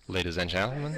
Ladies and gentlemen,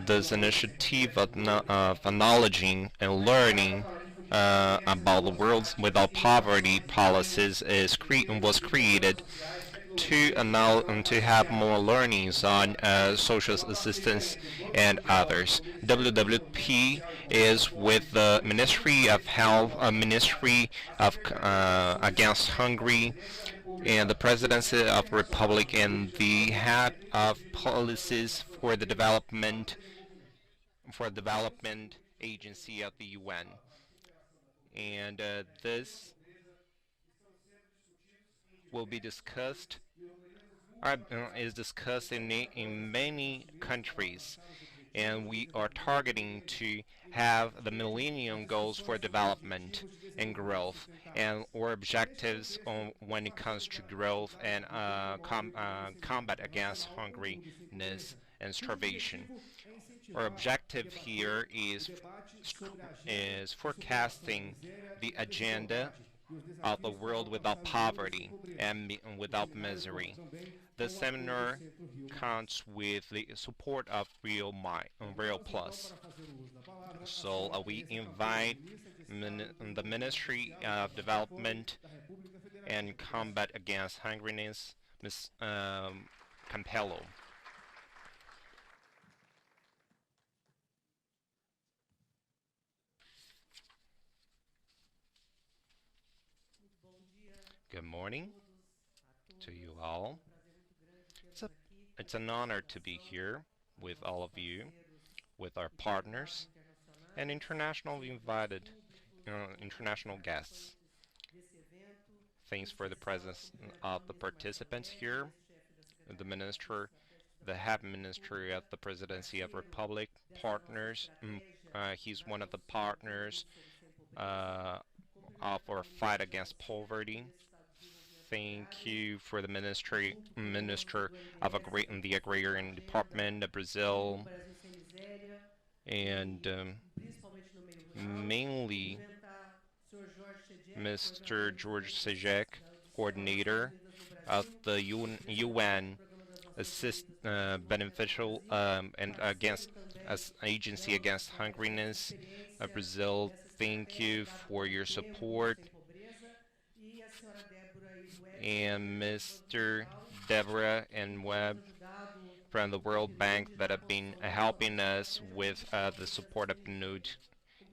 this initiative of acknowledging and learning about the world's without poverty policies was created to have more learnings on social assistance and others. WWP is with the Ministry of Health, Ministry of Against Hungry, and the Presidency of the Republic, and the head of policies for development agency of the UN. And this will be discussed is discussed in many countries, and we are targeting to have the Millennium Goals for development and growth, and our objectives when it comes to growth and combat against hungriness and starvation. Our objective here is forecasting the agenda of a world without poverty and without misery. The seminar counts with the support of Real Plus. So we invite the Ministry of Development and Combat Against Hungriness, Ms. Campello. Good morning to you all. It's, a, it's an honor to be here with all of you, with our partners, and international guests. Thanks for the presence of the participants here, the minister, the head minister of the Presidency of Republic, partners. He's one of the partners of our fight against poverty. Thank you for the Minister of the Agrarian Department of Brazil, and mainly Mr. Jorge Chediek, coordinator of the UN beneficial and against agency against hungriness of Brazil. Thank you for your support, and Mr. Deborah and Webb from the World Bank that have been helping us with the support of PNUD.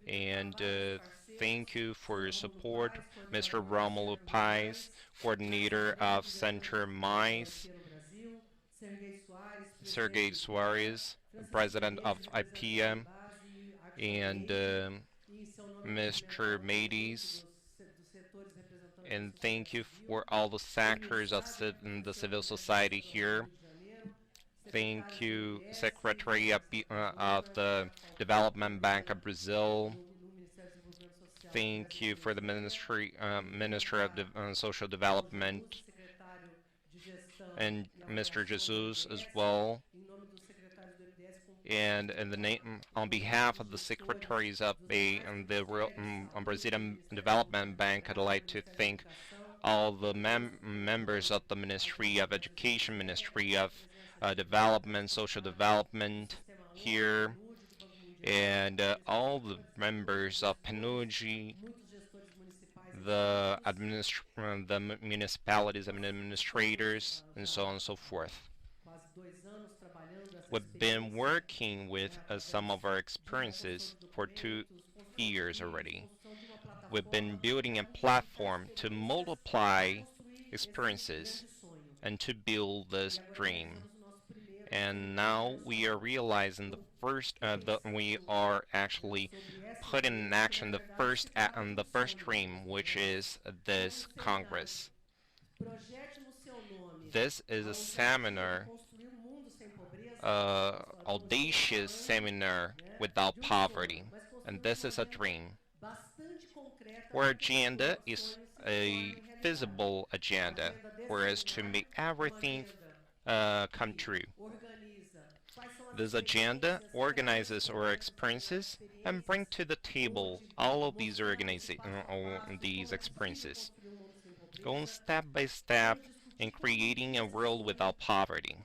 And thank you for your support, Mr. Romulo Pais, coordinator of Center Mais, Sergei Suarez, president of IPM, and Mr. Mades, and thank you for all the sectors of the civil society here. Thank you, Secretary of the Development Bank of Brazil. Thank you for the Minister of Social Development, and Mr. Jesus as well. And on behalf of the secretaries of the Brazilian Development Bank, I'd like to thank all the members of the Ministry of Education, Ministry of Development, Social Development here, and all the members of PNUD, the municipalities and administrators, and so on and so forth. We've been working with some of our experiences for 2 years already. We've been building a platform to multiply experiences and to build this dream. And now we are realizing we are actually putting in action the first dream, which is this Congress. This is a seminar, audacious seminar without poverty, and this is a dream. Our agenda is a feasible agenda, whereas to make everything come true. This agenda organizes our experiences and bring to the table all of these experiences, going step by step in creating a world without poverty.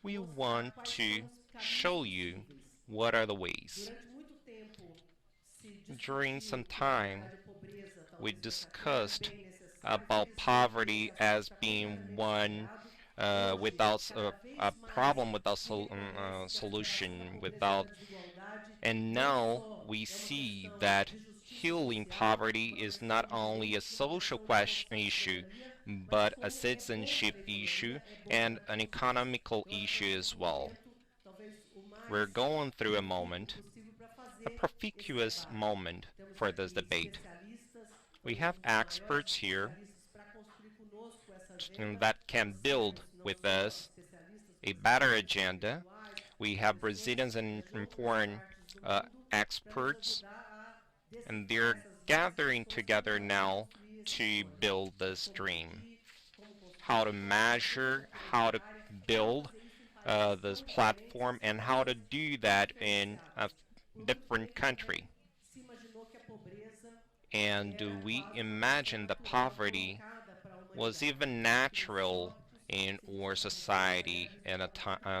we mostrar want quais são to os caminhos show you possíveis. what are the ways. Durante muito tempo se During some discutiu que, na time, verdade, a pobreza we talvez fosse até um discussed bem necessário, about porque sempre poverty esse assunto as está being completamente one sagrado. Hoje, without cada a vez mais problem without se reconhece que a superação da solution, pobreza e da without. desigualdade And não now só we é uma see questão that de justiça healing social, poverty uma is not questão de only a direitos, uma social questão de question conquista de issue, soberania, mas but a como é bom citizenship ter issue soberania, é bom and para an todos nós. economical Eu acho que nós issue estamos as num well. momento talvez o We're mais going through a propício moment, possível para a fazer esse propitious debate. moment Temos for this aqui debate. especialistas, We talvez have um dos maiores experts here especialistas para construir conosco essa agenda. that can Trouxemos build não with só us especialistas, a mas better também agenda. intelectuais, We have pessoas Brazilians and de outras foreign partes do mundo, para nos experts, ajudar a and decifrar they're essas várias gathering questões como together fazer now construir esse to sonho. build Né? this Como dream. medir, como construir How o to sonho, fazer essa measure, política how to diária, como build fazer isso em países this tão diferentes, platform, and how to sociedades do tão that in a diferenciadas. Por muito different tempo também country. se imaginou que a pobreza And do era we quase uma questão imagine the natural poverty colocada para a was humanidade, even que os natural trópicos in seriam our exatamente aquelas society regiões de in alto a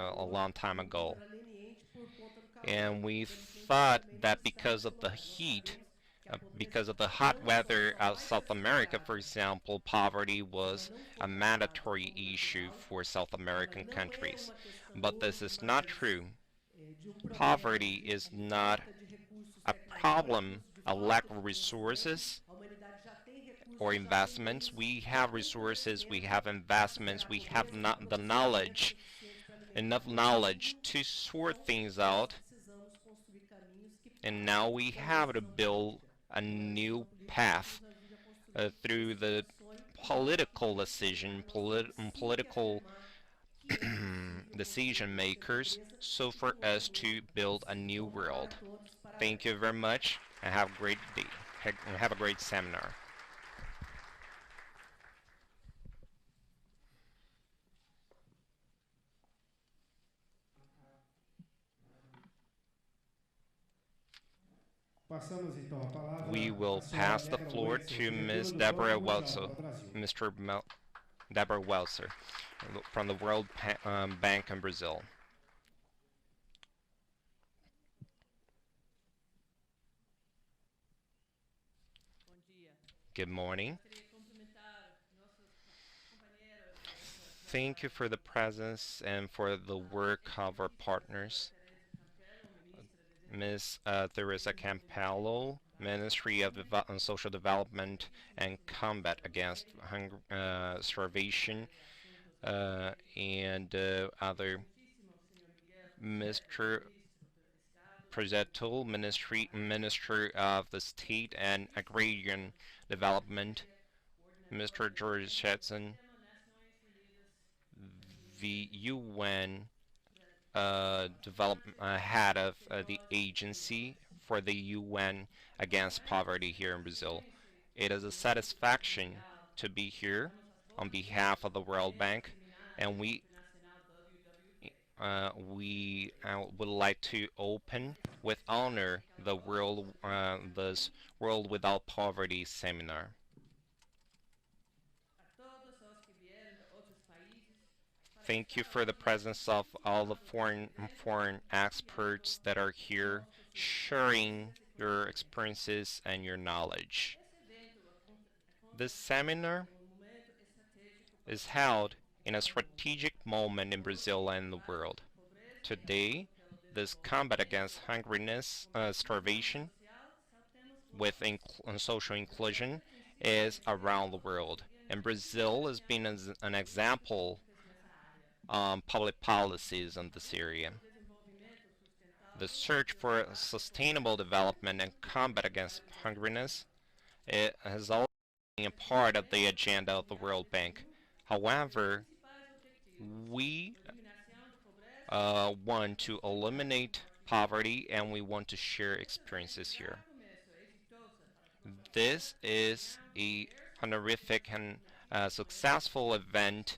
calor long e time um país ago? era leniente por conta do calor. And we Felizmente hoje thought também não that está because nesse of the lugar. Nós heat, sabemos que a because pobreza of the hot não weather só of vai ser South America, for superada, example, poverty se ela was não a for tratada de mandatory forma issue natural, for South ela American não é countries. uma questão But this hoje is not mais true. de um problema Poverty is de not falta de recursos a tecnológicos, problem, de a falta lack de of conhecimento. resources A humanidade já tem or recursos, já tem investments. meios, We já have tem resources, we conhecimento have para investments, zerar a we have pobreza, para not the produzir alimentos knowledge, suficientes para alimentar enough todo knowledge mundo. to sort Então, things nós out, precisamos construir caminhos que and now passem we pela have to decisão build política. a Então, a decisão new política que path nos ajude a construir through esse the novo sonho e political identificar. decision, Nós temos sim que political afirmar que é possível construir decision e vencer a makers, pobreza so e que for um outro us mundo to é build a possível. new Bom trabalho a world. todos. Thank you Parabéns. very much and have a great day. Have a great seminar. Passamos então a We palavra à will senhora pass the Deborah floor Wetzel, to diretora Ms. do Banco Deborah Mundial Wetzel, para o Brasil. Deborah Wetzel from the World Bank in Brazil. Bom dia. Good morning. Gostaria de cumprimentar nossas companheiras, Thank you for the presence and for the work of our partners. Tereza Campello, ministra de Ms. e Tereza Desenvolvimento Campello, Ministry of Social Development and Combat Against Hunger, Starvation, and other Excelentíssimo senhor Mr. ministro do Estado, Projeto, Minister of the State and Agrarian Development, coordenador Mr. do George Shetson, Sistema Nações Unidas the UN Brasileiro, head of the Senhoras e agency senhores. for the UN against poverty here in Brazil. It is a Do Banco satisfaction Mundial, to be here estamos às on portas do behalf of the World 10º Bank, Seminário and we Internacional WWP. would like to open with honor the this World Without Poverty seminar. A todos os que vieram de outros países, Thank you for the presence of all the foreign experts that are here sharing your experiences and your knowledge. esse evento This acontece seminar em momento estratégico para is o Brasil. held in a strategic moment in Brazil and the world. Pobreza e Today, ação pelo this combat desenvolvimento, against hungriness, starvation, social, saltemos with social inclusion is around the world. And Brazil has been an example nessa área. public policies in this area. O desenvolvimento The sustentável search for sustainable development and combat against hungriness it has always been a part of the agenda of the World Bank. However, principais objetivos: we eliminação da pobreza, want to eliminate poverty and we want to share experiences here. começo exitosa para a nossa This is a honorific and successful event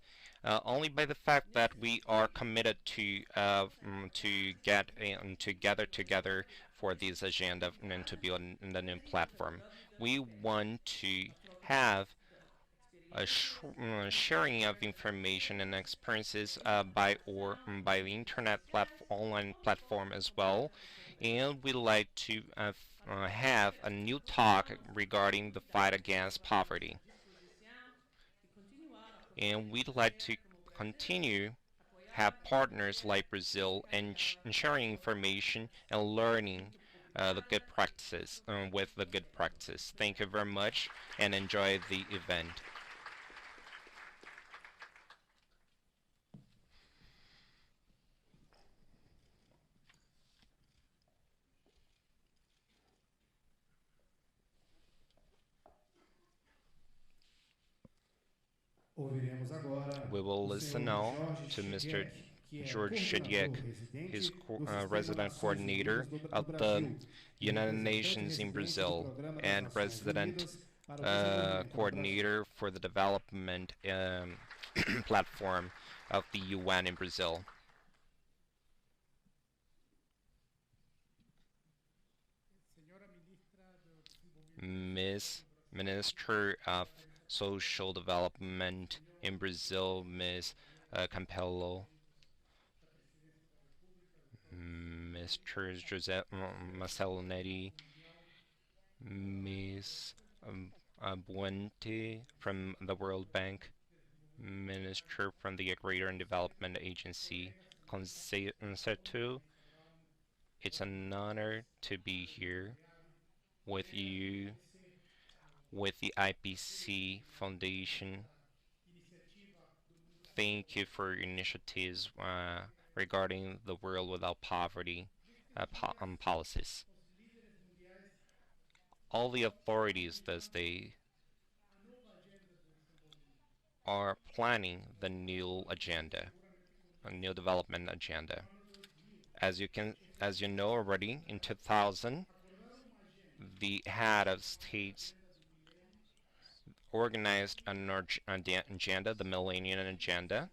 only by the fact that we are committed to get to gather together for this agenda and to build the new platform. We want to have sharing of information and experiences by the online platform as well. And we'd like to have a new talk regarding the fight against poverty. e continuar a And we'd like to continue have partners like Brazil and sharing information and learning the good practices with the good practice. Thank you very much and enjoy the event. Ouviremos agora We will o listen senhor now Jorge to Mr. Chediek, que é Jorge coordenador Chediek, his residente do Sistema resident Nações Unidas coordinator do of the Brasil e United representante Nations in residente do Brazil Programa das and Nações resident Unidas para o Desenvolvimento no Brasil. coordinator for the development platform of the UN in Brazil. Ms. Minister of Social Development in Brazil, Ms. Campello, Mr. José Marcelo Neri, Ms. Buente from the World Bank, Minister from the Agrarian and Development Agency, Concerto. It's an honor to be here with you, with the IPC Foundation. Thank you for your initiatives regarding the world without poverty policies. All the authorities these days are planning the new agenda, a new development agenda. As you know already, in 2000, the head of states organized an agenda, the Millennium Agenda,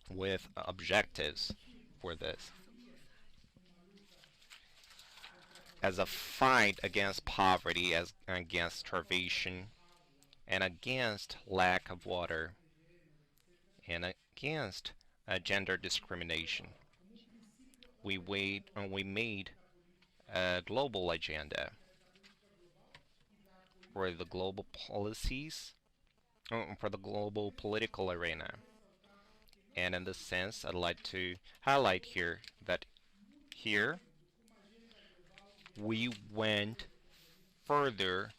with objectives for this. As a fight against poverty, as against starvation, and against lack of water, and against gender discrimination. We made a global agenda for the global policies, for the global political arena. And in this sense, I'd like to highlight here that here we went further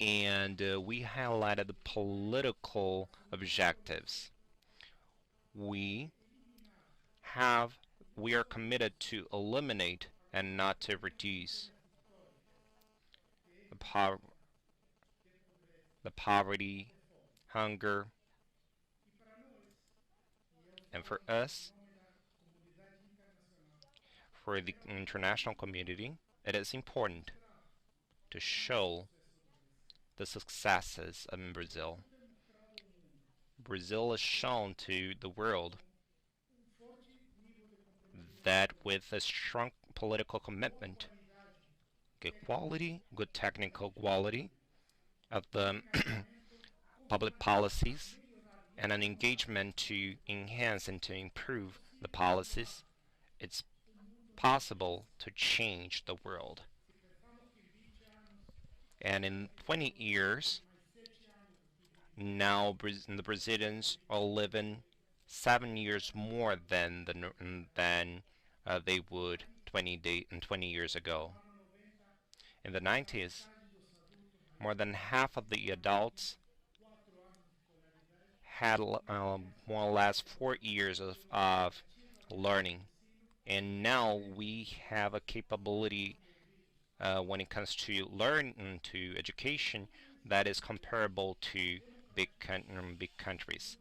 and we highlighted the political objectives. We have we are committed to eliminate and not to reduce the, the poverty, hunger, and for us, for the international community, it is important to show the successes in Brazil. Brazil has shown to the world that with a strong political commitment, good quality, good technical quality of the public policies, and an engagement to enhance and to improve the policies, it's possible to change the world. And in 20 years, now the Brazilians are living 7 years more than they would 20 years ago. In the 90s, more than half of the adults had more or less 4 years of learning, and now we have a capability when it comes to learning, to education, that is comparable to big countries.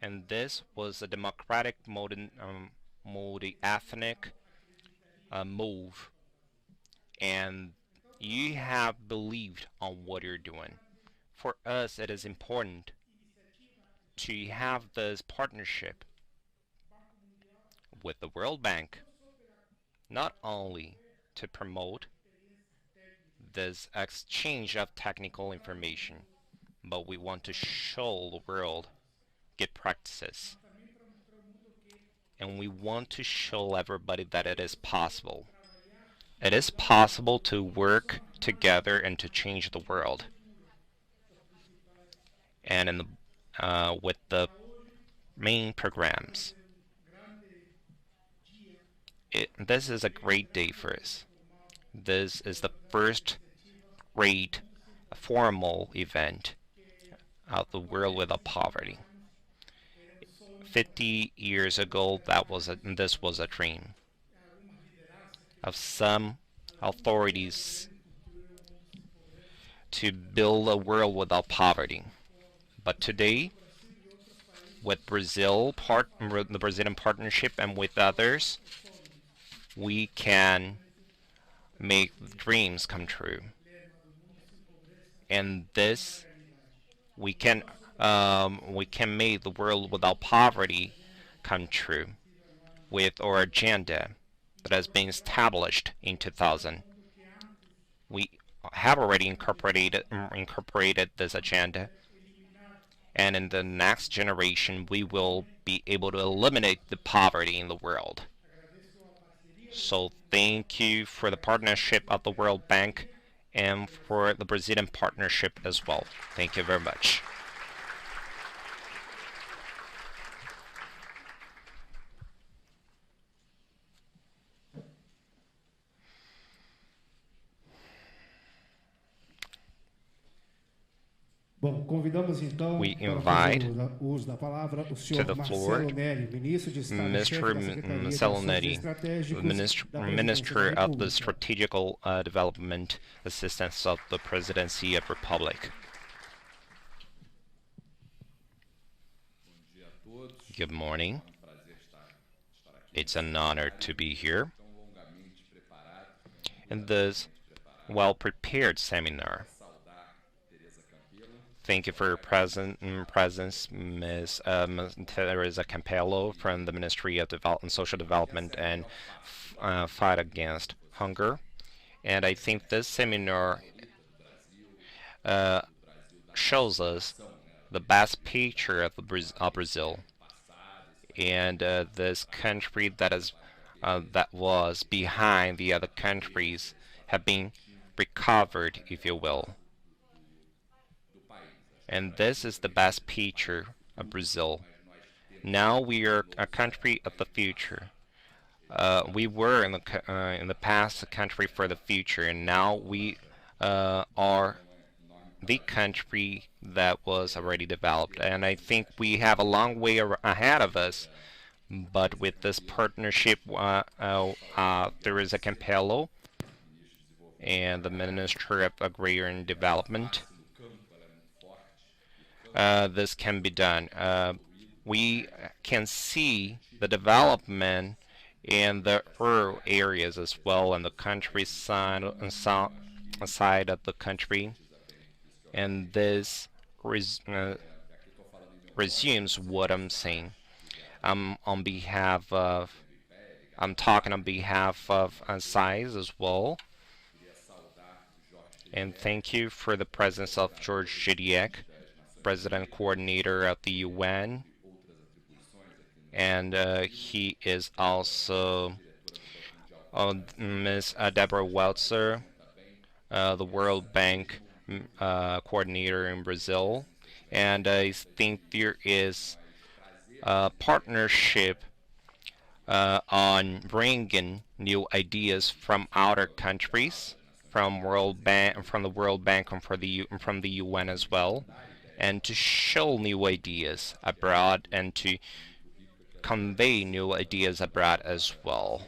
And this was a democratic, multi-ethnic move, and you have believed on what you're doing. For us, it is important to have this partnership with the World Bank, not only to promote this exchange of technical information, but we want to show the world good practices. And we want to show everybody that it is possible. It is possible to work together and to change the world. And with the main programs, this is a great day for us. This is the first great formal event of the world without poverty. 50 years ago, this was a dream of some authorities to build a world without poverty. But today, with the Brazilian partnership and with others, we can make dreams come true. And this, we can make the world without poverty come true with our agenda that has been established in 2000. We have already incorporated this agenda, and in the next generation we will be able to eliminate the poverty in the world. So thank you for the partnership of the World Bank and for the Brazilian partnership as well. Thank you very much. Bom, convidamos então We para fazer invite o uso da palavra o to senhor the floor Marcelo Neri, ministro de Estado e chefe Mr. da Secretaria de Marcelo Assuntos Neri, Estratégicos da Presidência Minister da of the República. Strategical Development Assistance of the Presidency of Republic. Good morning. It's an honor to be here in this well-prepared seminar. Thank you for your presence, Ms. Tereza Campello from the Ministry of Social Development and Fight Against Hunger. And I think this seminar shows us the best picture of Brazil and this country that was behind the other countries have been recovered, if you will. And this is the best picture of Brazil. Now we are a country of the future. We were in the past a country for the future, and now we are the country that was already developed. And I think we have a long way ahead of us. But with this partnership, there is a Campello and the Ministry of Agrarian Development. This can be done. We can see the development in the rural areas as well, and the countryside side of the country, and this resumes what I'm saying. I'm talking on behalf of SAIS as well, and thank you for the presence of Jorge Chediek, President Coordinator of the UN, and he is also Ms. Deborah Wetzel, the World Bank Coordinator in Brazil, and I think there is a partnership on bringing new ideas from other countries, from the World Bank and from the UN as well, and to show new ideas abroad and to convey new ideas abroad as well.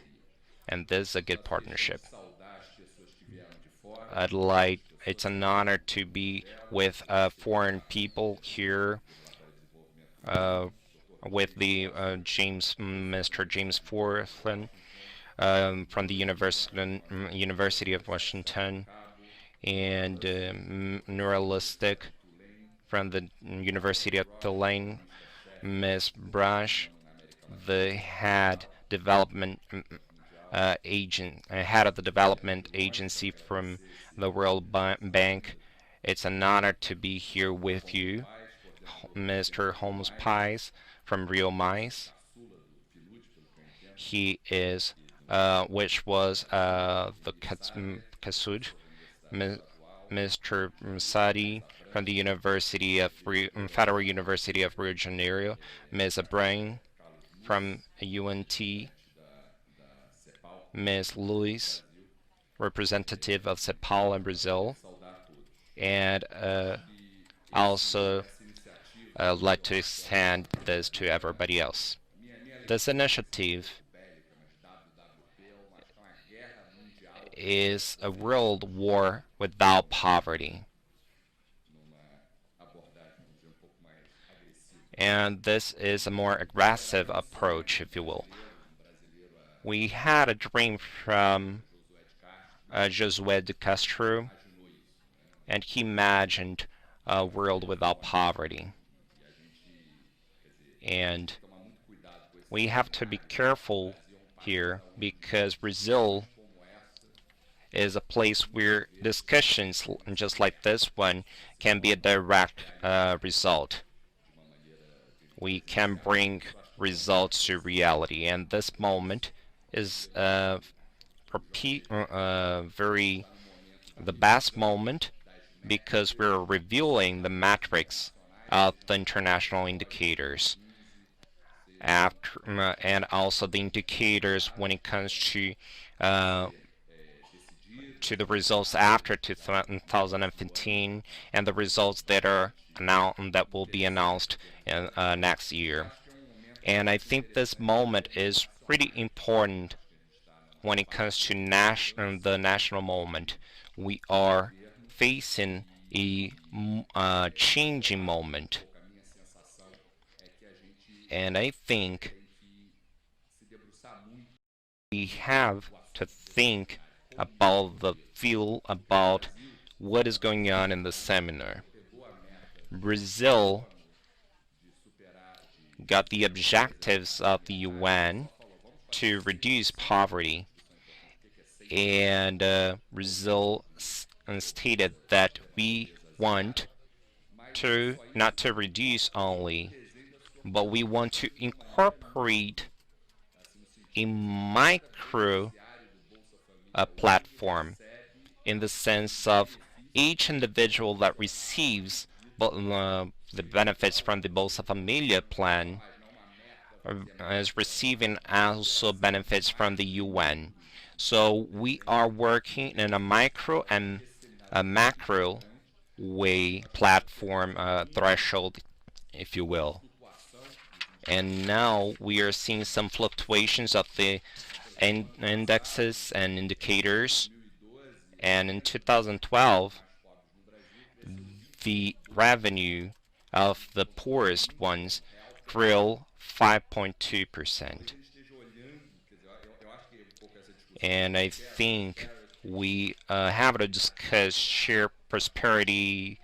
And this is a good partnership. It's an honor to be with foreign people here, with the Mr. James Forthan from the University of Washington, and Neuralistic from the University of Tulane, Ms. Brush, the head development head of the development agency from the World Bank. It's an honor to be here with you, Mr. Holmes Pies from Rio Mais. He is, which was the Kasuj, Mr. Sadi from the Federal University of Rio de Janeiro, Ms. Abraham from UNT, Ms. Luis, representative of CEPAL in Brazil, and also like to extend this to everybody else. This initiative is a world war without poverty. And this is a more aggressive approach, if you will. We had a dream from Josué de Castro, and he imagined a world without poverty. And we have to be careful here because Brazil is a place where discussions just like this one can be a direct result. We can bring results to reality, and this moment is the best moment because we're reviewing the metrics of the international indicators and also the indicators when it comes to the results after 2015 and the results that will be announced in, next year. And I think this moment is pretty important when it comes to the national moment. We are facing a changing moment. And I think we have to think about the feel about what is going on in the seminar. Brazil got the objectives of the UN to reduce poverty, and Brazil stated that we want to not to reduce only, but we want to incorporate a micro platform in the sense of each individual that receives the benefits from the Bolsa Familia plan is receiving also benefits from the UN. So we are working in a micro and a macro way platform threshold, if you will. And now we are seeing some fluctuations of the indexes and indicators. And in 2012, the revenue of the poorest ones grew 5.2%. And I think we have to discuss share prosperity,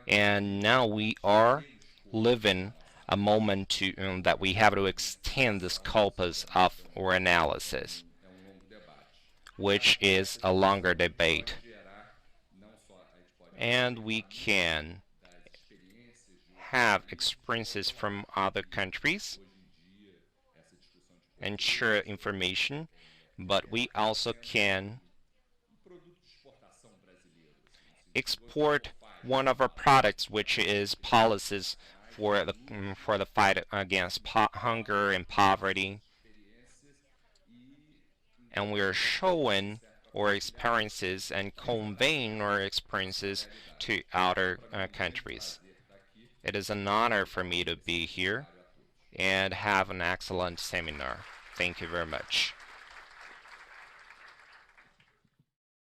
and now we are living a moment that we have to extend the scopus of our analysis, which is a longer debate. And we can have experiences from other countries and share information, but we also can export one of our products, which is policies for the fight against hunger and poverty. And we are showing our experiences and conveying our experiences to other countries. It is an honor for me to be here and have an excellent seminar. Thank you very much.